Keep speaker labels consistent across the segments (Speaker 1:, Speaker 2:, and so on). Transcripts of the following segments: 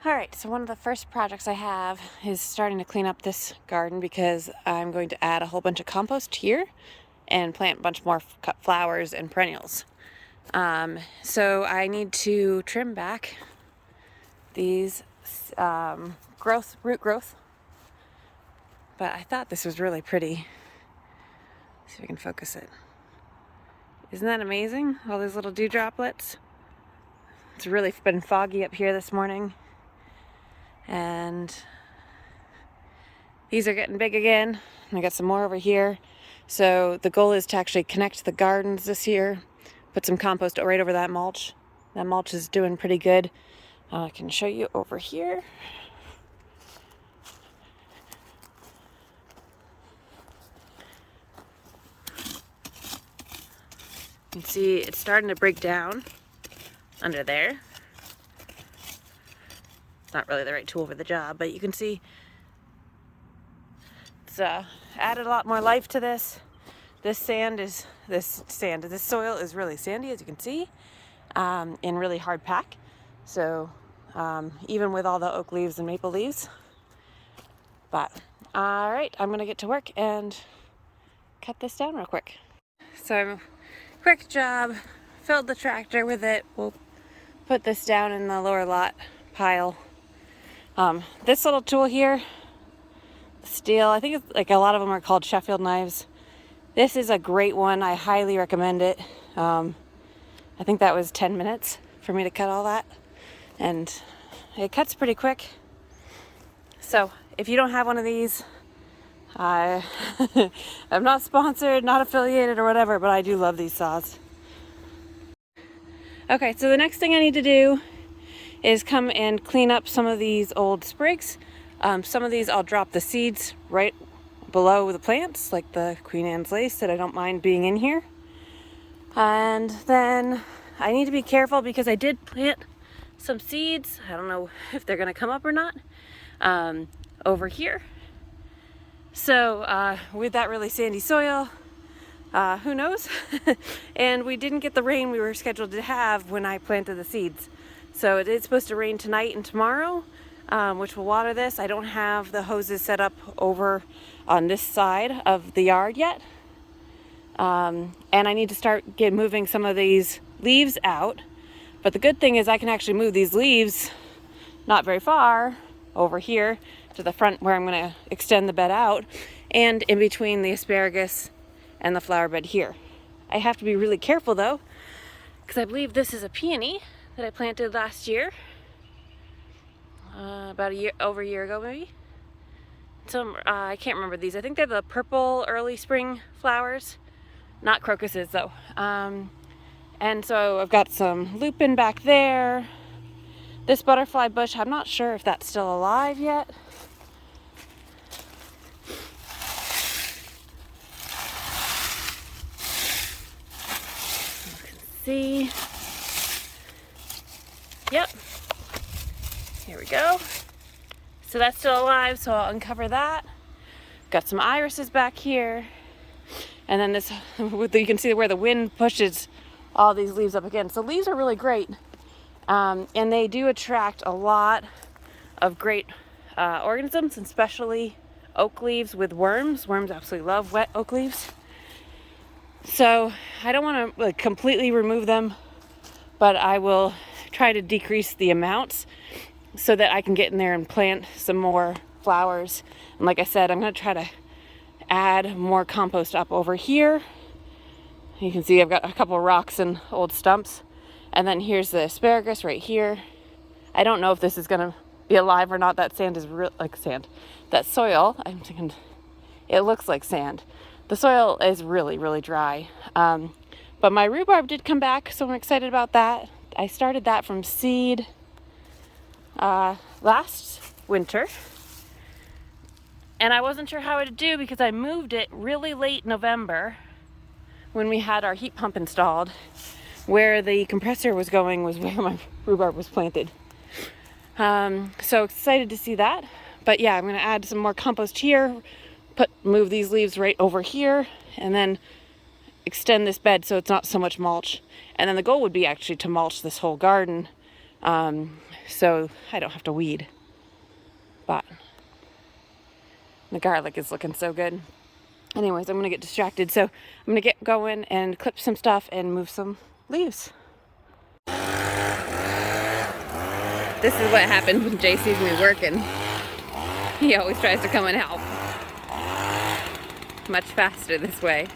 Speaker 1: Alright, so one of the first projects I have is starting to clean up this garden because I'm going to add a whole bunch of compost here and plant a bunch more cut flowers and perennials. So I need to trim back these root growth, but I thought this was really pretty. Let's see if I can focus it. Isn't that amazing? All these little dew droplets. It's really been foggy up here this morning. And these are getting big again. I got some more over here. So the goal is to actually connect the gardens this year. Put some compost right over that mulch. That mulch is doing pretty good. I can show you over here. You can see it's starting to break down under there. It's not really the right tool for the job, but you can see it's added a lot more life to this. This soil is really sandy, as you can see, and really hard pack. So even with all the oak leaves and maple leaves. But all right, I'm gonna get to work and cut this down real quick. So quick job, filled the tractor with it. We'll put this down in the lower lot pile. This little tool here, steel, I think it's like a lot of them are called Sheffield knives. This is a great one. I highly recommend it. I think that was 10 minutes for me to cut all that, and it cuts pretty quick. So if you don't have one of these, I'm not sponsored, not affiliated or whatever, but I do love these saws. Okay, so the next thing I need to do is come and clean up some of these old sprigs. Some of these I'll drop the seeds right below the plants, like the Queen Anne's lace that I don't mind being in here. And then I need to be careful because I did plant some seeds. I don't know if they're gonna come up or not, over here. So with that really sandy soil, who knows? And we didn't get the rain we were scheduled to have when I planted the seeds. So it is supposed to rain tonight and tomorrow, which will water this. I don't have the hoses set up over on this side of the yard yet. And I need to start moving some of these leaves out. But the good thing is I can actually move these leaves not very far over here to the front where I'm going to extend the bed out, and in between the asparagus and the flower bed here. I have to be really careful though, because I believe this is a peony that I planted last year, about over a year ago maybe. I can't remember these. I think they're the purple early spring flowers, not crocuses though. And so I've got some lupin back there. This butterfly bush, I'm not sure if that's still alive yet. You can see. Yep. Here we go. So that's still alive, so I'll uncover that. Got some irises back here. And then this, you can see where the wind pushes all these leaves up again. So leaves are really great. And they do attract a lot of great organisms, especially oak leaves with worms. Worms absolutely love wet oak leaves. So I don't want to completely remove them, but I will try to decrease the amounts so that I can get in there and plant some more flowers. And like I said, I'm going to try to add more compost up over here. You can see I've got a couple rocks and old stumps. And then here's the asparagus right here. I don't know if this is going to be alive or not. That sand is like sand. That soil, I'm thinking, it looks like sand. The soil is really, really dry. But my rhubarb did come back, so I'm excited about that. I started that from seed last winter. And I wasn't sure how to do because I moved it really late November when we had our heat pump installed. Where the compressor was going was where my rhubarb was planted. So excited to see that. But yeah, I'm going to add some more compost here, move these leaves right over here, and then extend this bed so it's not so much mulch. And then the goal would be actually to mulch this whole garden So I don't have to weed. But the garlic is looking so good. Anyways, I'm gonna get distracted, so I'm gonna get going and clip some stuff and move some leaves. This is what happens when Jay sees me working. He always tries to come and help. Much faster this way.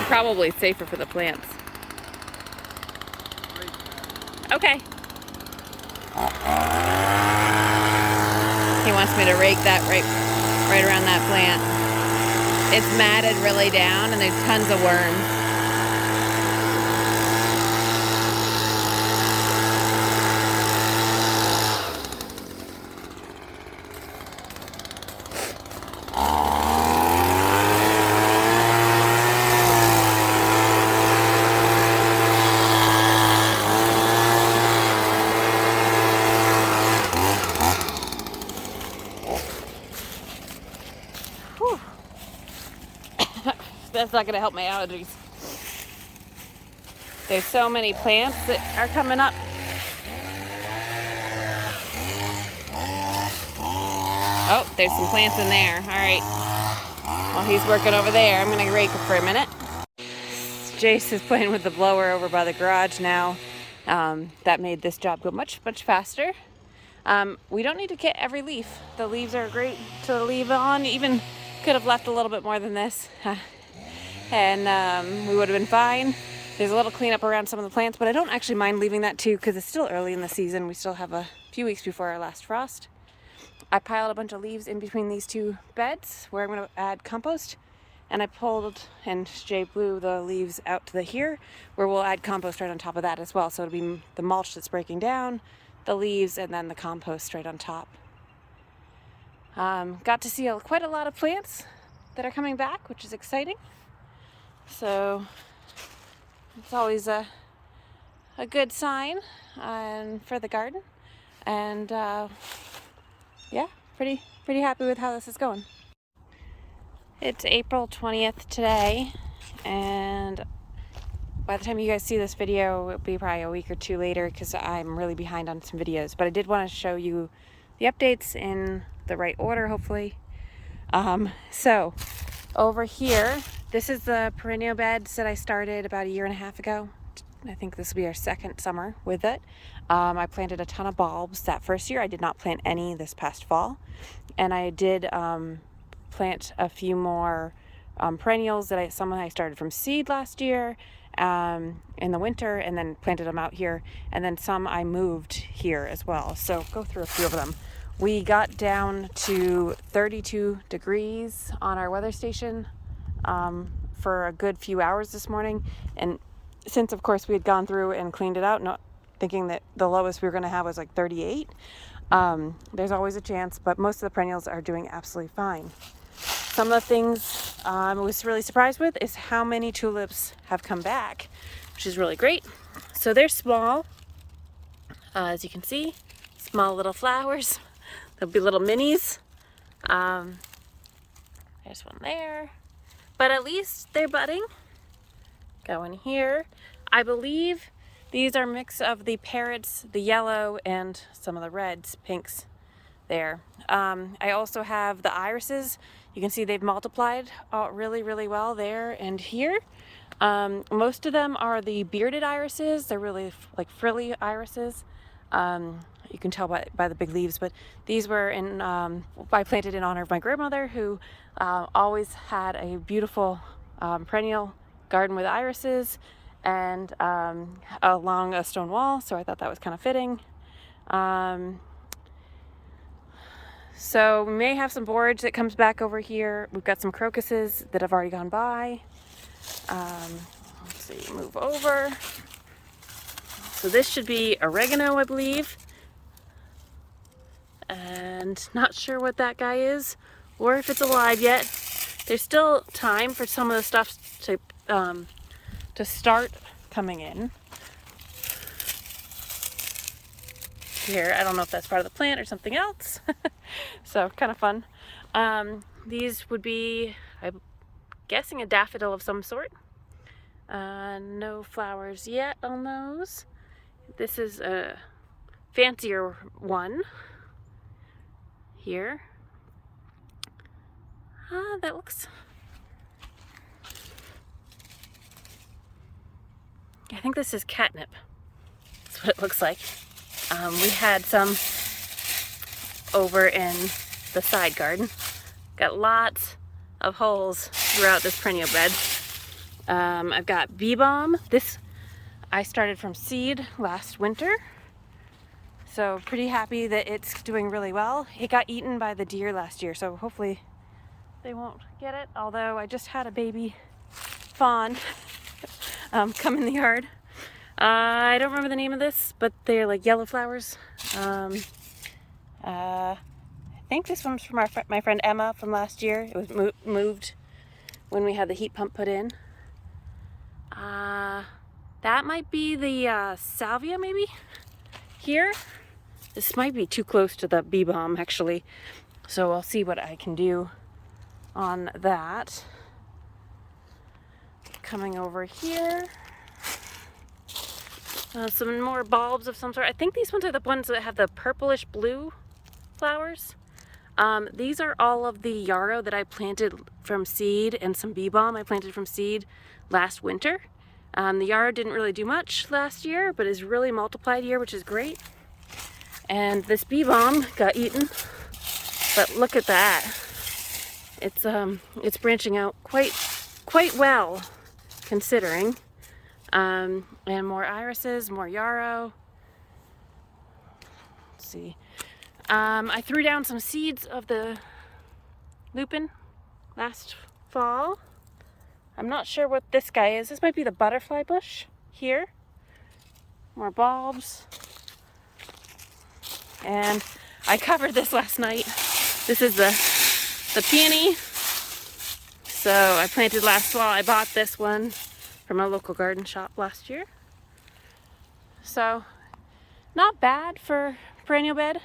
Speaker 1: Probably safer for the plants. Okay. He wants me to rake that right around that plant. It's matted really down and there's tons of worms. That's not going to help my allergies. There's so many plants that are coming up. Oh, there's some plants in there. All right. While he's working over there, I'm going to rake it for a minute. Jace is playing with the blower over by the garage now. That made this job go much, much faster. We don't need to get every leaf. The leaves are great to leave on. Even could have left a little bit more than this. And we would have been fine. There's a little cleanup around some of the plants, but I don't actually mind leaving that too because it's still early in the season. We still have a few weeks before our last frost. I piled a bunch of leaves in between these two beds where I'm going to add compost, and I pulled and Jay blew the leaves out to here where we'll add compost right on top of that as well. So it'll be the mulch that's breaking down, the leaves, and then the compost right on top. Got to see quite a lot of plants that are coming back, which is exciting. So it's always a good sign for the garden, and yeah, pretty happy with how this is going. It's April 20th today, and by the time you guys see this video, it'll be probably a week or two later because I'm really behind on some videos. But I did want to show you the updates in the right order, hopefully. So over here, this is the perennial beds that I started about 1.5 years ago. I think this will be our second summer with it. I planted a ton of bulbs that first year. I did not plant any this past fall. And I did plant a few more perennials that some I started from seed last year in the winter, and then planted them out here. And then some I moved here as well. So go through a few of them. We got down to 32 degrees on our weather station for a good few hours this morning. And since, of course, we had gone through and cleaned it out, not thinking that the lowest we were going to have was like 38, there's always a chance, but most of the perennials are doing absolutely fine. Some of the things I was really surprised with is how many tulips have come back, which is really great. So they're small, as you can see, small little flowers. There'll be little minis. There's one there. But at least they're budding. Go in here. I believe these are a mix of the parrots, the yellow, and some of the reds, pinks there. I also have the irises. You can see they've multiplied really, really well there and here. Most of them are the bearded irises. They're really like frilly irises. You can tell by the big leaves, but these were I planted in honor of my grandmother, who always had a beautiful perennial garden with irises and along a stone wall, so I thought that was kind of fitting. So we may have some borage that comes back over here. We've got some crocuses that have already gone by. Let's see, move over. So this should be oregano, I believe. And not sure what that guy is or if it's alive yet. There's still time for some of the stuff to start coming in. Here, I don't know if that's part of the plant or something else. So kind of fun. These would be, I'm guessing, a daffodil of some sort. No flowers yet on those. This is a fancier one here. That looks, I think this is catnip. That's what it looks like. We had some over in the side garden. Got lots of holes throughout this perennial bed. I've got bee balm. This I started from seed last winter. So pretty happy that it's doing really well. It got eaten by the deer last year, so hopefully they won't get it. Although I just had a baby fawn come in the yard. I don't remember the name of this, but they're like yellow flowers. I think this one's from my friend Emma from last year. It was moved when we had the heat pump put in. That might be the salvia, maybe? Here? This might be too close to the bee balm, actually. So I'll see what I can do on that. Coming over here. Some more bulbs of some sort. I think these ones are the ones that have the purplish blue flowers. These are all of the yarrow that I planted from seed and some bee balm I planted from seed last winter. The yarrow didn't really do much last year, but is really multiplied here, which is great. And this bee balm got eaten, but look at that. It's branching out quite well, considering. And more irises, more yarrow. Let's see. I threw down some seeds of the lupin last fall. I'm not sure what this guy is. This might be the butterfly bush here. More bulbs. And I covered this last night. This is the peony. So I planted last fall. I bought this one from a local garden shop last year. So not bad for perennial bed.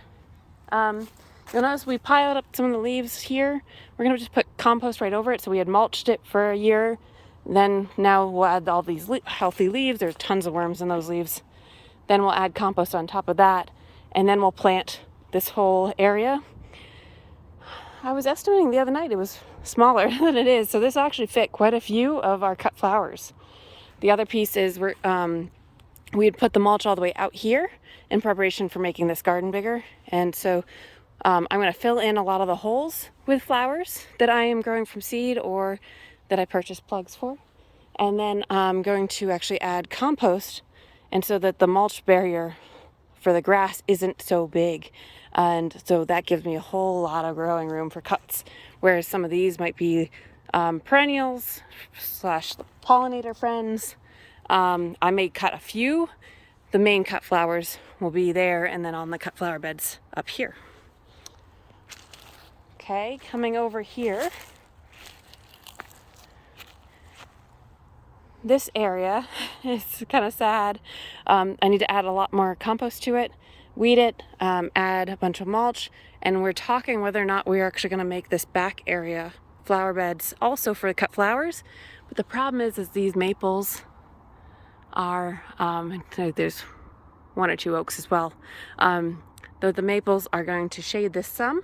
Speaker 1: You'll notice we piled up some of the leaves here. We're gonna just put compost right over it. So we had mulched it for a year. Then now we'll add all these healthy leaves. There's tons of worms in those leaves. Then we'll add compost on top of that. And then we'll plant this whole area. I was estimating the other night it was smaller than it is. So this actually fit quite a few of our cut flowers. The other piece is we had put the mulch all the way out here in preparation for making this garden bigger. And so I'm going to fill in a lot of the holes with flowers that I am growing from seed or that I purchased plugs for. And then I'm going to actually add compost, and so that the mulch barrier for the grass isn't so big. And so that gives me a whole lot of growing room for cuts. Whereas some of these might be perennials / pollinator friends. I may cut a few. The main cut flowers will be there and then on the cut flower beds up here. Okay, coming over here. This area is kind of sad. I need to add a lot more compost to it, weed it, add a bunch of mulch, and we're talking whether or not we're actually going to make this back area flower beds also for cut flowers. But the problem is these maples are, there's one or two oaks as well, though the maples are going to shade this some,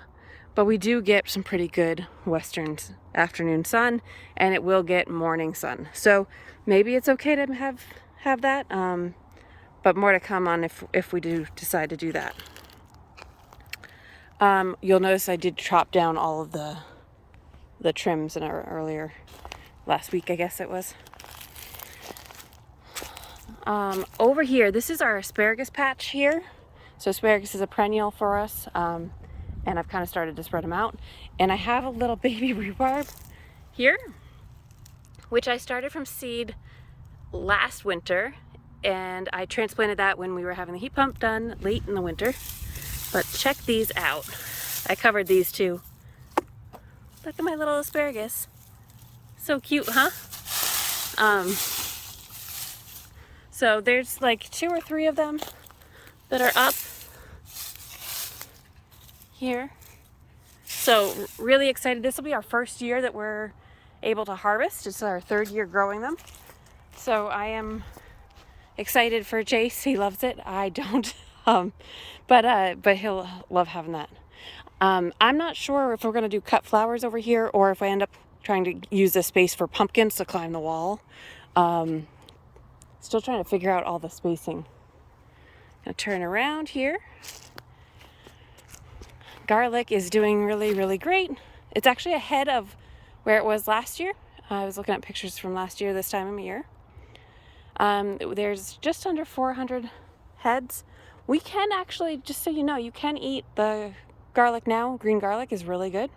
Speaker 1: but we do get some pretty good western afternoon sun, and it will get morning sun. So maybe it's okay to have that, but more to come on if we do decide to do that. You'll notice I did chop down all of the trims in our earlier last week, I guess it was. Over here, this is our asparagus patch here. So asparagus is a perennial for us, and I've kind of started to spread them out. And I have a little baby rhubarb here, which I started from seed last winter, and I transplanted that when we were having the heat pump done late in the winter. But check these out. I covered these too. Look at my little asparagus. So cute, huh? So there's like 2 or 3 of them that are up here. So really excited. This will be our first year that we're able to harvest. It's our 3rd year growing them. So I am excited for Jace. He loves it. I don't. But he'll love having that. I'm not sure if we're going to do cut flowers over here or if I end up trying to use this space for pumpkins to climb the wall. Still trying to figure out all the spacing. Gonna turn around here. Garlic is doing really, really great. It's actually ahead of where it was last year. I was looking at pictures from last year this time of year. There's just under 400 heads. We can actually, just so you know, you can eat the garlic now. Green garlic is really good.